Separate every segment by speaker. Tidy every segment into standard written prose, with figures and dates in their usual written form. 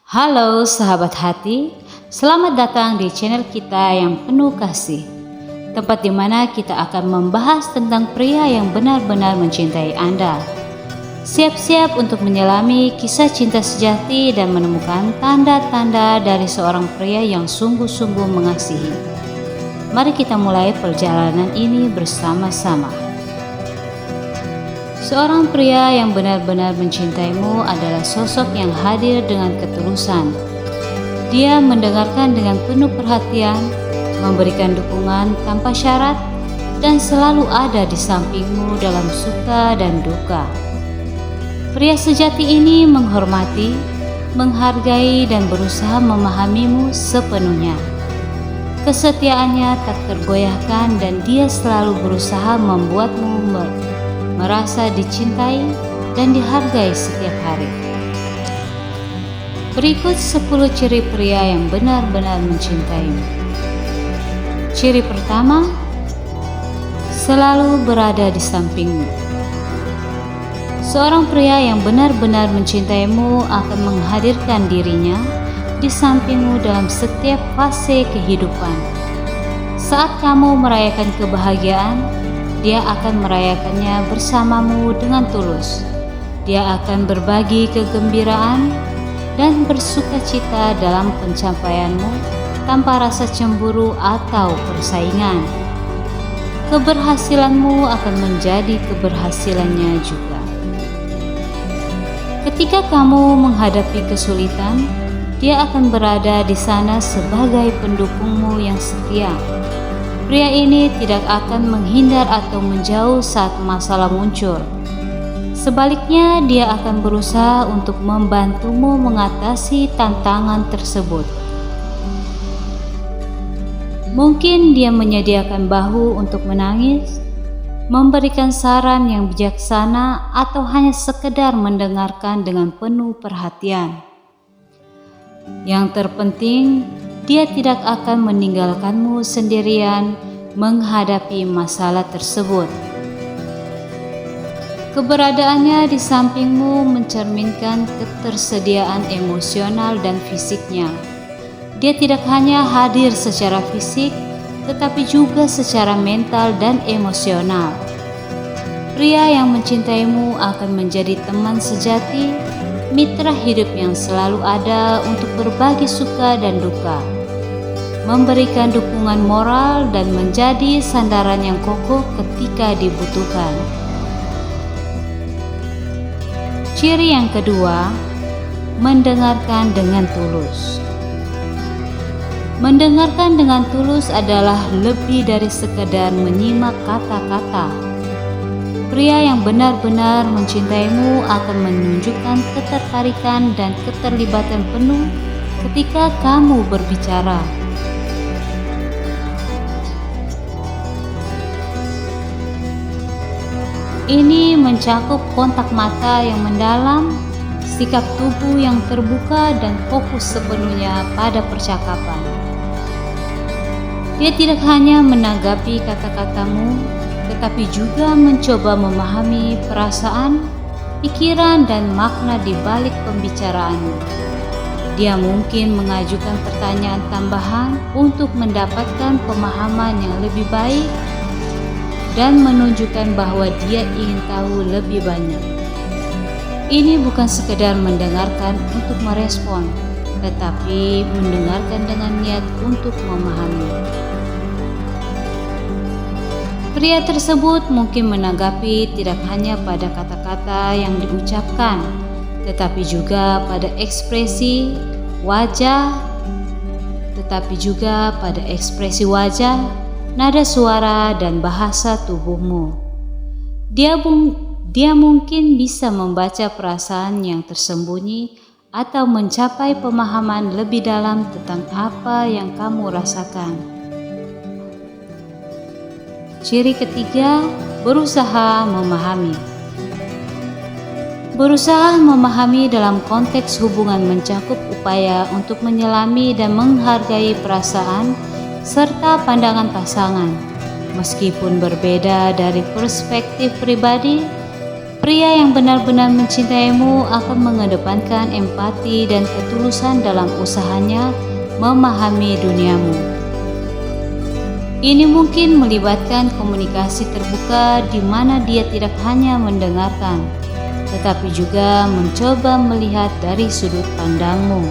Speaker 1: Halo sahabat hati, selamat datang di channel kita yang penuh kasih. Tempat di mana kita akan membahas tentang pria yang benar-benar mencintai Anda. Siap-siap untuk menyelami kisah cinta sejati dan menemukan tanda-tanda dari seorang pria yang sungguh-sungguh mengasihi. Mari kita mulai perjalanan ini bersama-sama. Seorang pria yang benar-benar mencintaimu adalah sosok yang hadir dengan ketulusan. Dia mendengarkan dengan penuh perhatian, memberikan dukungan tanpa syarat, dan selalu ada di sampingmu dalam suka dan duka. Pria sejati ini menghormati, menghargai, dan berusaha memahamimu sepenuhnya. Kesetiaannya tak tergoyahkan dan dia selalu berusaha membuatmu merasa dicintai dan dihargai setiap hari. Berikut 10 ciri pria yang benar-benar mencintaimu. Ciri pertama, selalu berada di sampingmu. Seorang pria yang benar-benar mencintaimu akan menghadirkan dirinya di sampingmu dalam setiap fase kehidupan. Saat kamu merayakan kebahagiaan, dia akan merayakannya bersamamu dengan tulus. Dia akan berbagi kegembiraan dan bersukacita dalam pencapaianmu tanpa rasa cemburu atau persaingan. Keberhasilanmu akan menjadi keberhasilannya juga. Ketika kamu menghadapi kesulitan, dia akan berada di sana sebagai pendukungmu yang setia. Pria ini tidak akan menghindar atau menjauh saat masalah muncul. Sebaliknya, dia akan berusaha untuk membantumu mengatasi tantangan tersebut. Mungkin dia menyediakan bahu untuk menangis, memberikan saran yang bijaksana, atau hanya sekedar mendengarkan dengan penuh perhatian. Yang terpenting, dia tidak akan meninggalkanmu sendirian menghadapi masalah tersebut. Keberadaannya di sampingmu mencerminkan ketersediaan emosional dan fisiknya. Dia tidak hanya hadir secara fisik, tetapi juga secara mental dan emosional. Pria yang mencintaimu akan menjadi teman sejati, mitra hidup yang selalu ada untuk berbagi suka dan duka, memberikan dukungan moral dan menjadi sandaran yang kokoh ketika dibutuhkan. Ciri yang kedua, mendengarkan dengan tulus. Mendengarkan dengan tulus adalah lebih dari sekedar menyimak kata-kata. Pria yang benar-benar mencintaimu akan menunjukkan ketertarikan dan keterlibatan penuh ketika kamu berbicara. Ini mencakup kontak mata yang mendalam, sikap tubuh yang terbuka, dan fokus sepenuhnya pada percakapan. Dia tidak hanya menanggapi kata-katamu, tetapi juga mencoba memahami perasaan, pikiran, dan makna di balik pembicaraanmu. Dia mungkin mengajukan pertanyaan tambahan untuk mendapatkan pemahaman yang lebih baik dan menunjukkan bahwa dia ingin tahu lebih banyak. Ini bukan sekedar mendengarkan untuk merespon, tetapi mendengarkan dengan niat untuk memahami. Pria tersebut mungkin menanggapi tidak hanya pada kata-kata yang diucapkan, tetapi juga pada ekspresi wajah, nada suara, dan bahasa tubuhmu. Dia mungkin bisa membaca perasaan yang tersembunyi atau mencapai pemahaman lebih dalam tentang apa yang kamu rasakan. Ciri ketiga, berusaha memahami. Berusaha memahami dalam konteks hubungan mencakup upaya untuk menyelami dan menghargai perasaan serta pandangan pasangan. Meskipun berbeda dari perspektif pribadi, Pria yang benar-benar mencintaimu akan mengedepankan empati dan ketulusan dalam usahanya memahami duniamu. Ini mungkin melibatkan komunikasi terbuka di mana dia tidak hanya mendengarkan, tetapi juga mencoba melihat dari sudut pandangmu.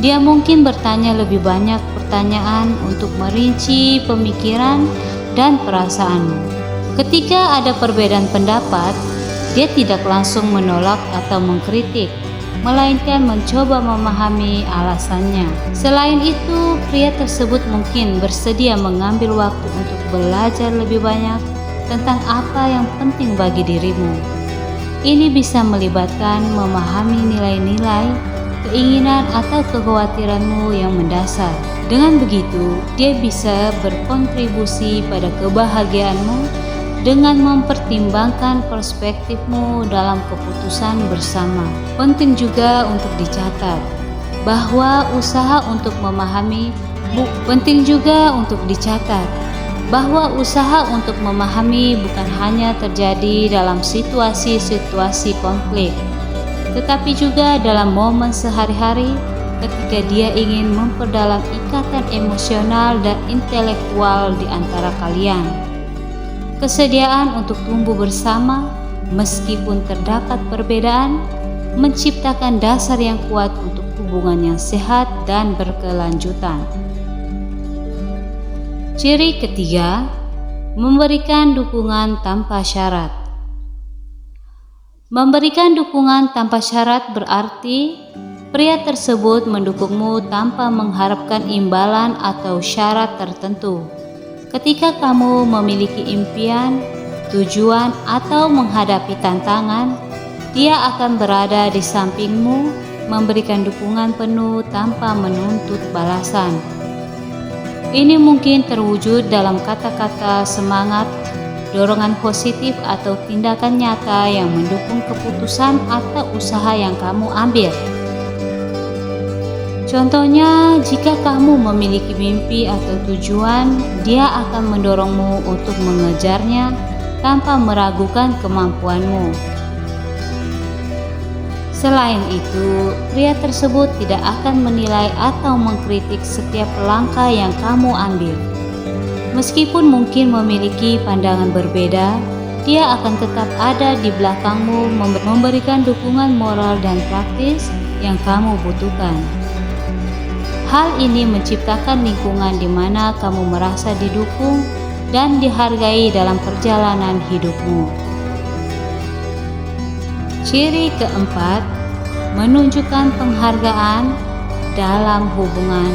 Speaker 1: Dia mungkin bertanya lebih banyak pertanyaan untuk merinci pemikiran dan perasaanmu. Ketika ada perbedaan pendapat, dia tidak langsung menolak atau mengkritik, melainkan mencoba memahami alasannya. Selain itu, pria tersebut mungkin bersedia mengambil waktu untuk belajar lebih banyak tentang apa yang penting bagi dirimu. Ini bisa melibatkan memahami nilai-nilai, keinginan atau kekhawatiranmu yang mendasar. Dengan begitu, dia bisa berkontribusi pada kebahagiaanmu dengan mempertimbangkan perspektifmu dalam keputusan bersama. Penting juga untuk dicatat bahwa usaha untuk memahami bukan hanya terjadi dalam situasi-situasi konflik, tetapi juga dalam momen sehari-hari ketika dia ingin memperdalam ikatan emosional dan intelektual di antara kalian. Kesediaan untuk tumbuh bersama meskipun terdapat perbedaan menciptakan dasar yang kuat untuk hubungan yang sehat dan berkelanjutan. Ciri ketiga, memberikan dukungan tanpa syarat. Memberikan dukungan tanpa syarat berarti pria tersebut mendukungmu tanpa mengharapkan imbalan atau syarat tertentu. Ketika kamu memiliki impian, tujuan, atau menghadapi tantangan, dia akan berada di sampingmu, memberikan dukungan penuh tanpa menuntut balasan. Ini mungkin terwujud dalam kata-kata semangat, dorongan positif, atau tindakan nyata yang mendukung keputusan atau usaha yang kamu ambil. Contohnya, jika kamu memiliki mimpi atau tujuan, dia akan mendorongmu untuk mengejarnya tanpa meragukan kemampuanmu. Selain itu, pria tersebut tidak akan menilai atau mengkritik setiap langkah yang kamu ambil. Meskipun mungkin memiliki pandangan berbeda, dia akan tetap ada di belakangmu memberikan dukungan moral dan praktis yang kamu butuhkan. Hal ini menciptakan lingkungan di mana kamu merasa didukung dan dihargai dalam perjalanan hidupmu. Ciri keempat, menunjukkan penghargaan dalam hubungan.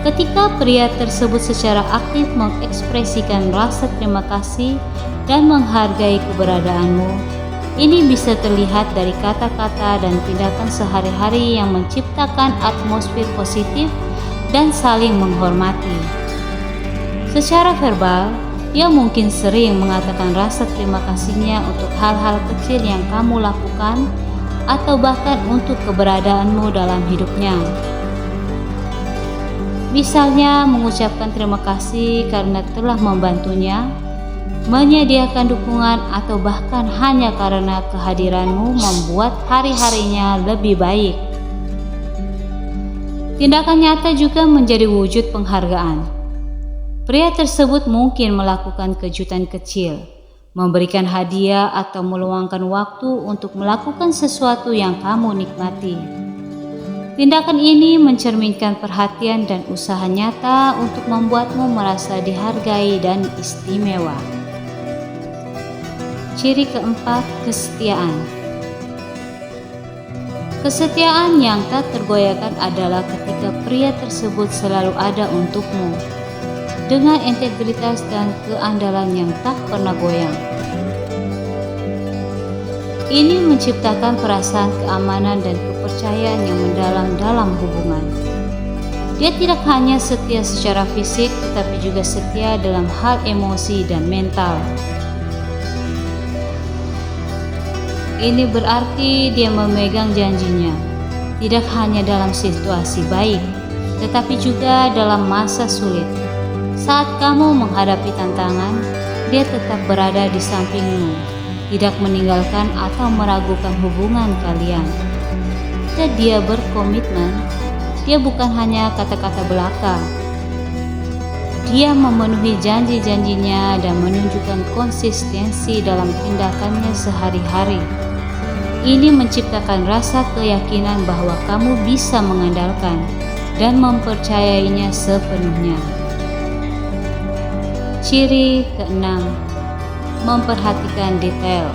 Speaker 1: Ketika pria tersebut secara aktif mengekspresikan rasa terima kasih dan menghargai keberadaanmu, ini bisa terlihat dari kata-kata dan tindakan sehari-hari yang menciptakan atmosfer positif dan saling menghormati. Secara verbal, dia mungkin sering mengatakan rasa terima kasihnya untuk hal-hal kecil yang kamu lakukan atau bahkan untuk keberadaanmu dalam hidupnya. Misalnya mengucapkan terima kasih karena telah membantunya, menyediakan dukungan, atau bahkan hanya karena kehadiranmu membuat hari-harinya lebih baik. Tindakan nyata juga menjadi wujud penghargaan. Pria tersebut mungkin melakukan kejutan kecil, memberikan hadiah, atau meluangkan waktu untuk melakukan sesuatu yang kamu nikmati. Tindakan ini mencerminkan perhatian dan usaha nyata untuk membuatmu merasa dihargai dan istimewa. Ciri keempat, kesetiaan. Kesetiaan yang tak tergoyahkan adalah ketika pria tersebut selalu ada untukmu, dengan integritas dan keandalan yang tak pernah goyang. Ini menciptakan perasaan keamanan dan kepercayaan yang mendalam dalam hubungan. Dia tidak hanya setia secara fisik, tetapi juga setia dalam hal emosi dan mental. Ini berarti dia memegang janjinya, tidak hanya dalam situasi baik, tetapi juga dalam masa sulit. Saat kamu menghadapi tantangan, dia tetap berada di sampingmu, tidak meninggalkan atau meragukan hubungan kalian. Jika dia berkomitmen, dia bukan hanya kata-kata belaka. Dia memenuhi janji-janjinya dan menunjukkan konsistensi dalam tindakannya sehari-hari. Ini menciptakan rasa keyakinan bahwa kamu bisa mengandalkan dan mempercayainya sepenuhnya. Ciri keenam, memperhatikan detail.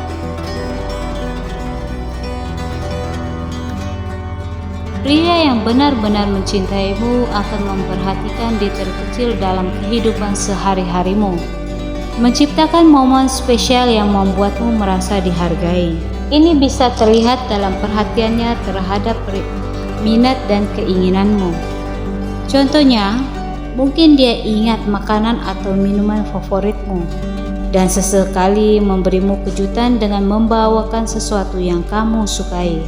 Speaker 1: Pria yang benar-benar mencintaimu akan memperhatikan detail kecil dalam kehidupan sehari-harimu, menciptakan momen spesial yang membuatmu merasa dihargai. Ini bisa terlihat dalam perhatiannya terhadap minat dan keinginanmu. Contohnya, mungkin dia ingat makanan atau minuman favoritmu dan sesekali memberimu kejutan dengan membawakan sesuatu yang kamu sukai.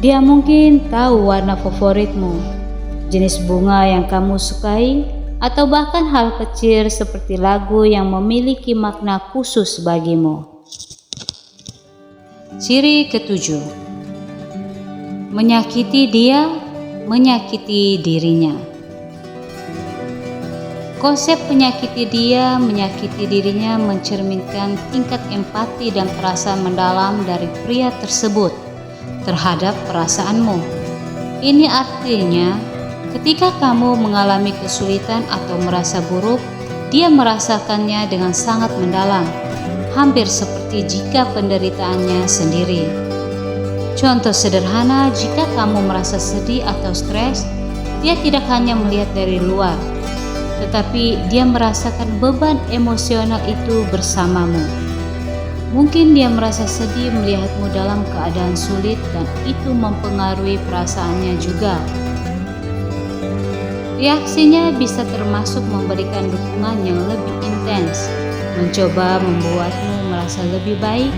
Speaker 1: Dia mungkin tahu warna favoritmu, jenis bunga yang kamu sukai, atau bahkan hal kecil seperti lagu yang memiliki makna khusus bagimu. Ciri ketujuh, menyakiti dia, menyakiti dirinya. Konsep menyakiti dia, menyakiti dirinya mencerminkan tingkat empati dan perasaan mendalam dari pria tersebut terhadap perasaanmu. Ini artinya, ketika kamu mengalami kesulitan atau merasa buruk, dia merasakannya dengan sangat mendalam, hampir seperti jika penderitaannya sendiri. Contoh sederhana, jika kamu merasa sedih atau stres, dia tidak hanya melihat dari luar, tetapi dia merasakan beban emosional itu bersamamu. Mungkin dia merasa sedih melihatmu dalam keadaan sulit dan itu mempengaruhi perasaannya juga. Reaksinya bisa termasuk memberikan dukungan yang lebih intens, mencoba membuatmu merasa lebih baik,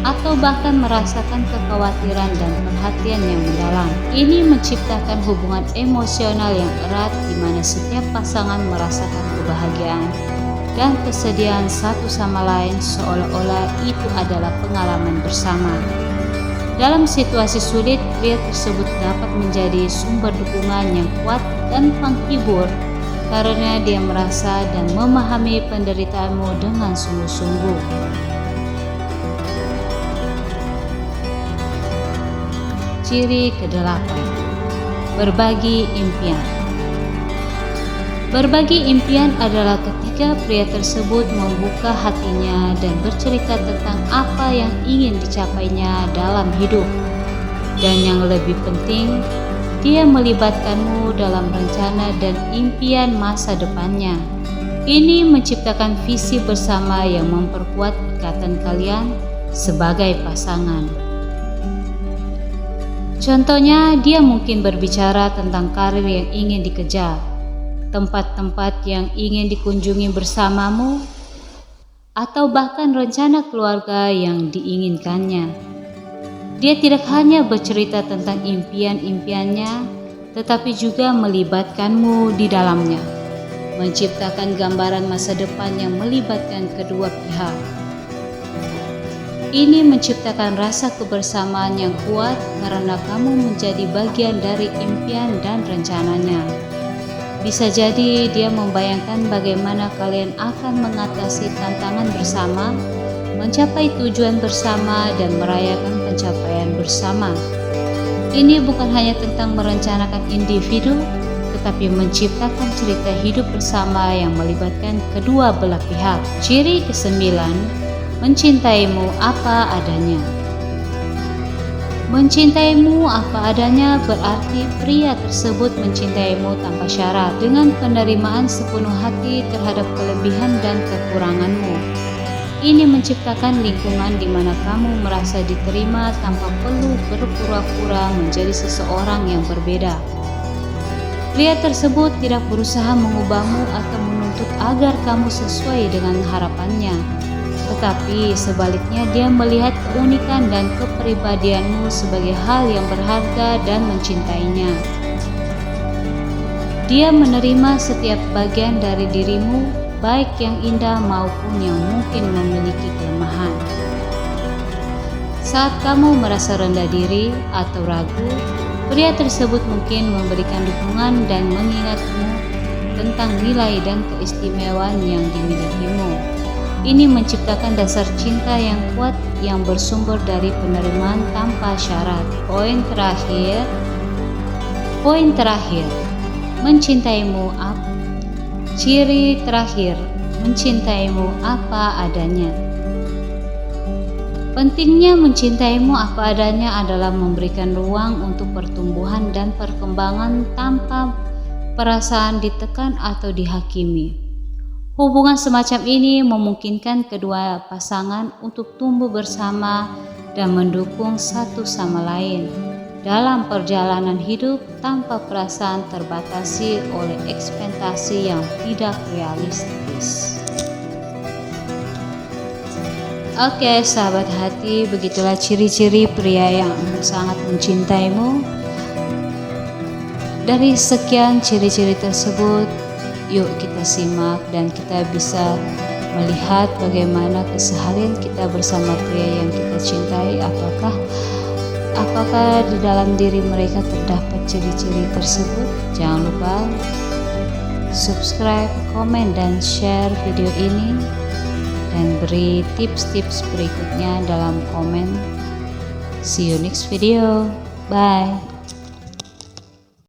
Speaker 1: atau bahkan merasakan kekhawatiran dan perhatian yang mendalam. Ini menciptakan hubungan emosional yang erat di mana setiap pasangan merasakan kebahagiaan dan kesedihan satu sama lain seolah-olah itu adalah pengalaman bersama. Dalam situasi sulit, pria tersebut dapat menjadi sumber dukungan yang kuat dan penghibur karena dia merasa dan memahami penderitaanmu dengan sungguh-sungguh. Ciri kedelapan, berbagi impian. Berbagi impian adalah ketika pria tersebut membuka hatinya dan bercerita tentang apa yang ingin dicapainya dalam hidup. Dan yang lebih penting, dia melibatkanmu dalam rencana dan impian masa depannya. Ini menciptakan visi bersama yang memperkuat ikatan kalian sebagai pasangan. Contohnya, dia mungkin berbicara tentang karir yang ingin dikejar, tempat-tempat yang ingin dikunjungi bersamamu, atau bahkan rencana keluarga yang diinginkannya. Dia tidak hanya bercerita tentang impian-impiannya, tetapi juga melibatkanmu di dalamnya, menciptakan gambaran masa depan yang melibatkan kedua pihak. Ini menciptakan rasa kebersamaan yang kuat karena kamu menjadi bagian dari impian dan rencananya. Bisa jadi dia membayangkan bagaimana kalian akan mengatasi tantangan bersama, mencapai tujuan bersama, dan merayakan pencapaian bersama. Ini bukan hanya tentang merencanakan individu, tetapi menciptakan cerita hidup bersama yang melibatkan kedua belah pihak. Ciri kesembilan, mencintaimu apa adanya. Mencintaimu apa adanya berarti pria tersebut mencintaimu tanpa syarat, dengan penerimaan sepenuh hati terhadap kelebihan dan kekuranganmu. Ini menciptakan lingkungan di mana kamu merasa diterima tanpa perlu berpura-pura menjadi seseorang yang berbeda. Pria tersebut tidak berusaha mengubahmu atau menuntut agar kamu sesuai dengan harapannya, tetapi sebaliknya dia melihat keunikan dan kepribadianmu sebagai hal yang berharga dan mencintainya. Dia menerima setiap bagian dari dirimu baik yang indah maupun yang mungkin memiliki kelemahan. Saat kamu merasa rendah diri atau ragu, pria tersebut mungkin memberikan dukungan dan mengingatmu tentang nilai dan keistimewaan yang dimilikimu. Ini menciptakan dasar cinta yang kuat yang bersumber dari penerimaan tanpa syarat. Poin terakhir, mencintaimu apa? Ciri terakhir, mencintaimu apa adanya. Pentingnya mencintaimu apa adanya adalah memberikan ruang untuk pertumbuhan dan perkembangan tanpa perasaan ditekan atau dihakimi. Hubungan semacam ini memungkinkan kedua pasangan untuk tumbuh bersama dan mendukung satu sama lain dalam perjalanan hidup tanpa perasaan terbatasi oleh ekspektasi yang tidak realistis. Oke, sahabat hati, begitulah ciri-ciri pria yang sangat mencintaimu. Dari sekian ciri-ciri tersebut, yuk kita simak dan kita bisa melihat bagaimana keseharian kita bersama pria yang kita cintai. Apakah di dalam diri mereka terdapat ciri-ciri tersebut? Jangan lupa subscribe, komen, dan share video ini, dan beri tips-tips berikutnya dalam komen. See you next video. Bye.